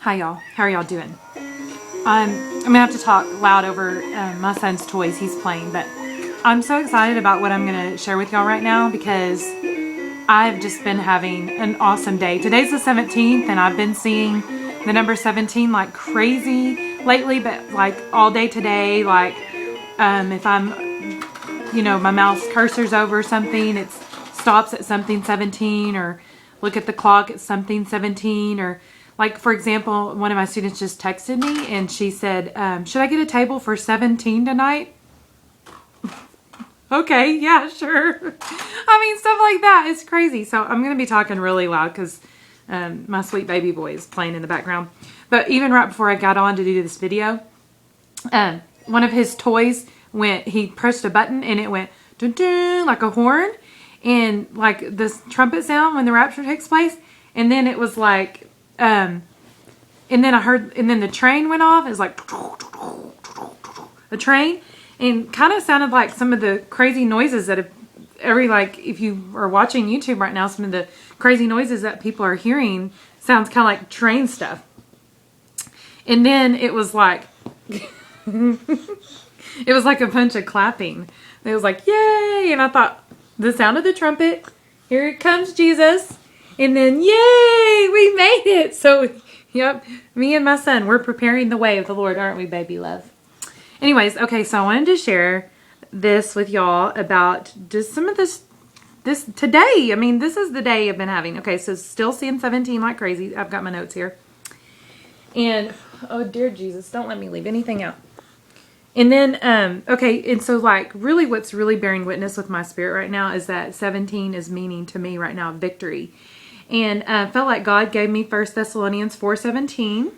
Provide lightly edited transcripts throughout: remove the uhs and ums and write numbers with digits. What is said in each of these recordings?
Hi y'all, how are y'all doing? I'm gonna have to talk loud over my son's toys he's playing, but I'm so excited about what I'm gonna share with y'all right now because I've just been having an awesome day. Today's the 17th and I've been seeing the number 17 like crazy lately, but like all day today, like if I'm, my mouse cursor's over something, it stops at something 17, or look at the clock, it's something 17, or like, for example, one of my students just texted me and she said, should I get a table for 17 tonight? Okay, yeah, sure. I mean, stuff like that is crazy. So I'm going to be talking really loud because my sweet baby boy is playing in the background. But even right before I got on to do this video, one of his toys he pressed a button and it went dun dun like a horn and like this trumpet sound when the rapture takes place. And then it was like, and then the train went off. It was like a train, and kind of sounded like some of the crazy noises that if you are watching YouTube right now, some of the crazy noises that people are hearing sounds kind of like train stuff. And then it was like, it was like a bunch of clapping. It was like, yay. And I thought, the sound of the trumpet, here it comes Jesus. And then, yay, we made it. So, yep, me and my son, we're preparing the way of the Lord, aren't we, baby love? Anyways, okay, so I wanted to share this with y'all about just some of this today. I mean, this is the day I've been having. Okay, so still seeing 17 like crazy. I've got my notes here. And, oh, dear Jesus, don't let me leave anything out. And then, okay, and so like really what's really bearing witness with my spirit right now is that 17 is meaning to me right now victory. And I felt like God gave me 1 Thessalonians 4:17.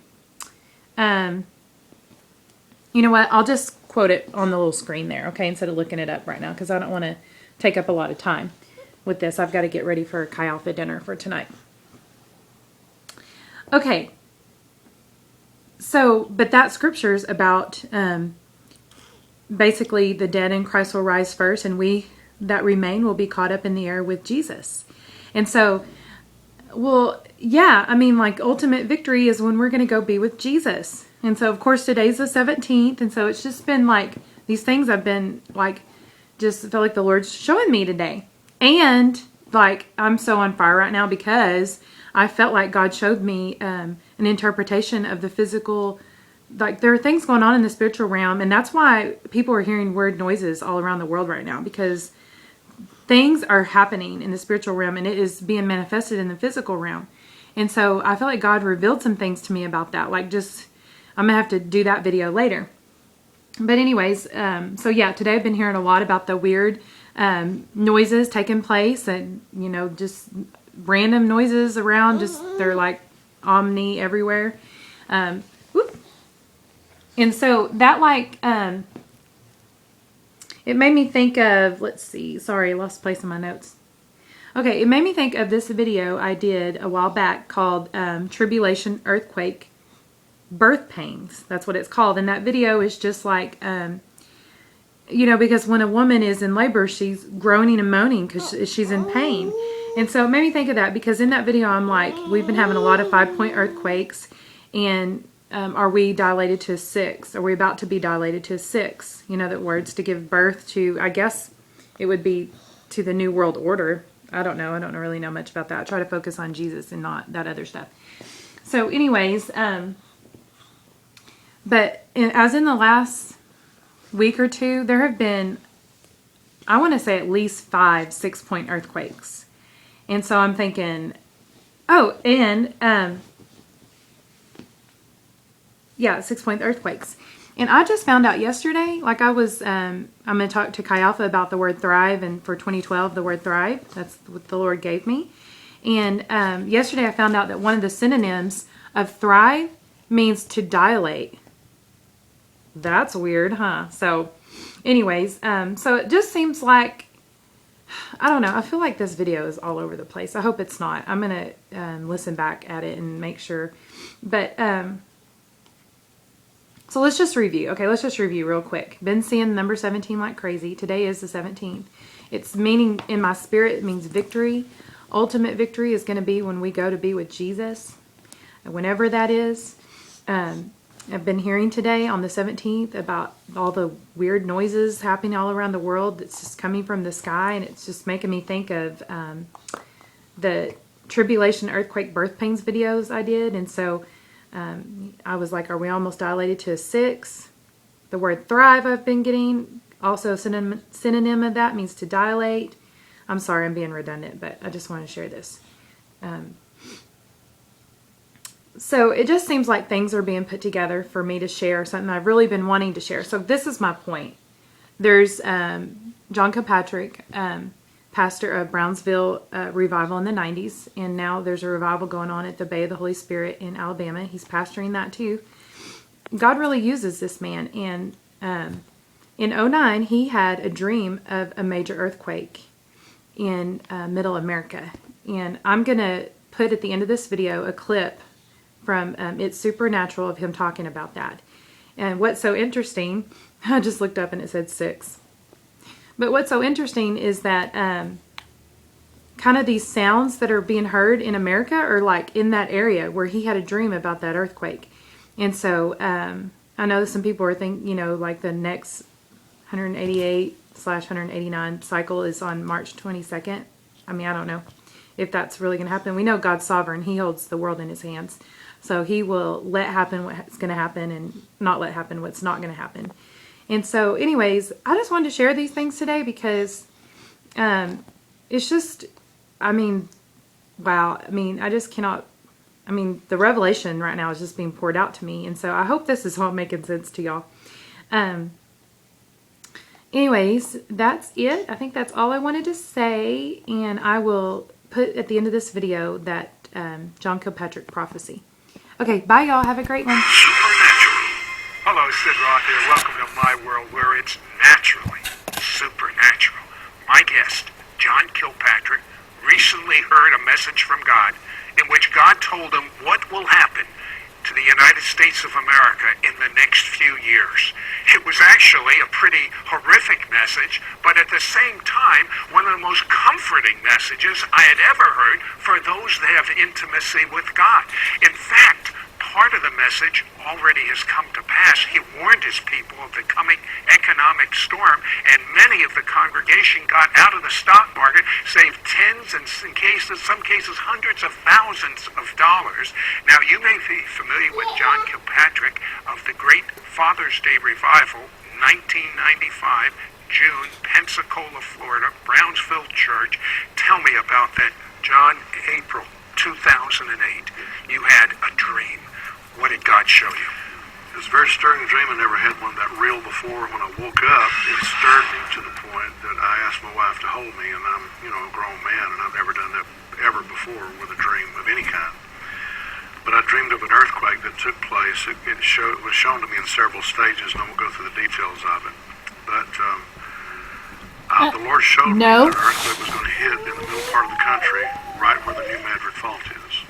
You know what? I'll just quote it on the little screen there, okay, instead of looking it up right now because I don't want to take up a lot of time with this. I've got to get ready for Chi Alpha dinner for tonight. Okay. So, but that scripture's about basically the dead in Christ will rise first, and we that remain will be caught up in the air with Jesus. And so, well, yeah, I mean, like ultimate victory is when we're going to go be with Jesus. And so, of course, today's the 17th. And so it's just been like these things I've been like, just feel like the Lord's showing me today. And like, I'm so on fire right now because I felt like God showed me an interpretation of the physical. Like there are things going on in the spiritual realm. And that's why people are hearing weird noises all around the world right now, because things are happening in the spiritual realm and it is being manifested in the physical realm. And so I feel like God revealed some things to me about that. Like just, I'm going to have to do that video later. But anyways, so yeah, today I've been hearing a lot about the weird noises taking place and, just random noises around. Just, they're like omni everywhere. Whoop. And so that like, it made me think of, let's see, sorry, I lost place in my notes. Okay, it made me think of this video I did a while back called Tribulation Earthquake Birth Pains. That's what it's called. And that video is just like, because when a woman is in labor, she's groaning and moaning because she's in pain. And so it made me think of that because in that video, I'm like, we've been having a lot of 5-point earthquakes, and are we dilated to a 6? Are we about to be dilated to a 6? You know, that words to give birth to, I guess it would be to the New World Order. I don't know. I don't really know much about that. I try to focus on Jesus and not that other stuff. So anyways, but as in the last week or two, there have been, I want to say at least 5 6-point earthquakes. And so I'm thinking, oh, and, yeah, 6-point earthquakes. And I just found out yesterday, like I was, I'm going to talk to Chi Alpha about the word thrive, and for 2012, the word thrive, that's what the Lord gave me. And yesterday I found out that one of the synonyms of thrive means to dilate. That's weird, huh? So anyways, so it just seems like, I don't know, I feel like this video is all over the place. I hope it's not. I'm going to listen back at it and make sure. But, so let's just review. Okay, let's just review real quick. Been seeing number 17 like crazy. Today is the 17th. It's meaning in my spirit, it means victory. Ultimate victory is going to be when we go to be with Jesus. whenever that is. I've been hearing today on the 17th about all the weird noises happening all around the world that's just coming from the sky, and it's just making me think of the tribulation, earthquake, birth pains videos I did. And so I was like, are we almost dilated to a 6? The word thrive I've been getting, also synonym of that means to dilate. I'm sorry, I'm being redundant, but I just want to share this. So it just seems like things are being put together for me to share something I've really been wanting to share. So this is my point. There's John Kilpatrick, pastor of Brownsville Revival in the 90s, and now there's a revival going on at the Bay of the Holy Spirit in Alabama. He's pastoring that too. God really uses this man, and in 2009 he had a dream of a major earthquake in Middle America, and I'm going to put at the end of this video a clip from It's Supernatural of him talking about that. And what's so interesting, I just looked up and it said 6. But what's so interesting is that kind of these sounds that are being heard in America are like in that area where he had a dream about that earthquake. And so I know some people are thinking, like the next 188/189 cycle is on March 22nd. I mean, I don't know if that's really going to happen. We know God's sovereign. He holds the world in his hands. So he will let happen what's going to happen and not let happen what's not going to happen. And so anyways, I just wanted to share these things today because it's just, wow. I just cannot, the revelation right now is just being poured out to me. And so I hope this is all making sense to y'all. Anyways, that's it. I think that's all I wanted to say. And I will put at the end of this video that John Kilpatrick prophecy. Okay, bye y'all. Have a great one. Supernatural. Hello, Sid Roth here. Welcome to my world where it's naturally supernatural. My guest, John Kilpatrick, recently heard a message from God in which God told him what will happen to the United States of America in the next few years. It was actually a pretty horrific message, but at the same time, one of the most comforting messages I had ever heard for those that have intimacy with God. In fact, part of the message already has come to pass. He warned his people of the coming economic storm, and many of the congregation got out of the stock market, saved tens and some cases hundreds of thousands of dollars. Now, you may be familiar with John Kilpatrick of the Great Father's Day Revival, 1995, June, Pensacola, Florida, Brownsville Church. Tell me about that, John. April 2008, you had a dream. What did God show you? It was a very stirring dream. I never had one that real before. When I woke up, it stirred me to the point that I asked my wife to hold me, and I'm, a grown man, and I've never done that ever before with a dream of any kind. But I dreamed of an earthquake that took place. It was shown to me in several stages, and I won't go through the details of it. But the Lord showed me that an earthquake was going to hit in the middle part of the country, right where the New Madrid Fault is.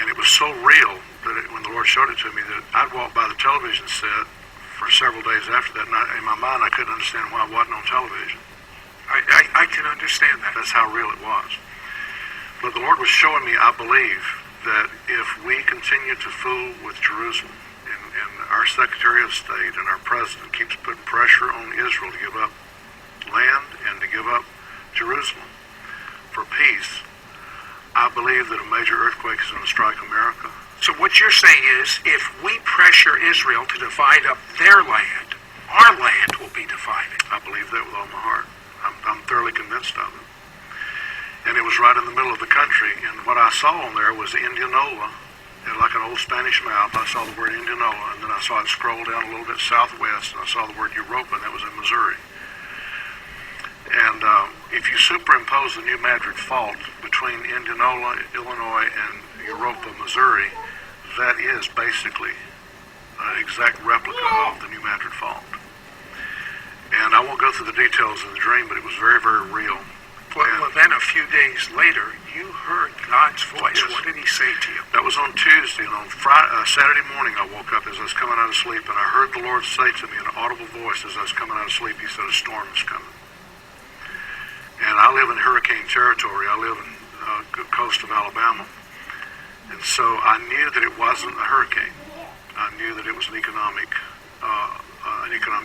And it was so real that when the Lord showed it to me, that I'd walk by the television set for several days after that, and in my mind I couldn't understand why it wasn't on television. I can understand that. That's how real it was. But the Lord was showing me, I believe, that if we continue to fool with Jerusalem, and our Secretary of State and our President keeps putting pressure on Israel to give up land and to give up Jerusalem for peace, I believe that a major earthquake is going to strike America. So what you're saying is, if we pressure Israel to divide up their land, our land will be divided. I believe that with all my heart. I'm thoroughly convinced of it. And it was right in the middle of the country, and what I saw on there was Indianola, and like an old Spanish map. I saw the word Indianola, and then I saw it scroll down a little bit southwest, and I saw the word Europa, and that was in Missouri. And if you superimpose the New Madrid Fault between Indianola, Illinois, and Europa, Missouri, that is basically an exact replica of the New Madrid Fault. And I won't go through the details of the dream, but it was very, very real. Well, then a few days later, you heard God's voice. Yes. What did he say to you? That was on Tuesday, and on Saturday morning I woke up as I was coming out of sleep, and I heard the Lord say to me in an audible voice as I was coming out of sleep, he said, a storm is coming. And I live in hurricane territory. I live in the coast of Alabama. And so I knew that it wasn't a hurricane. I knew that it was an economic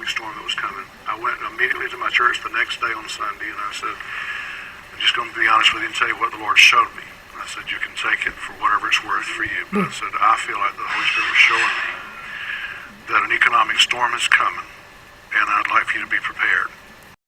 storm that was coming. I went immediately to my church the next day on Sunday, and I said, I'm just going to be honest with you and tell you what the Lord showed me. I said, you can take it for whatever it's worth for you. But I said, I feel like the Holy Spirit was showing me that an economic storm is coming, and I'd like for you to be prepared.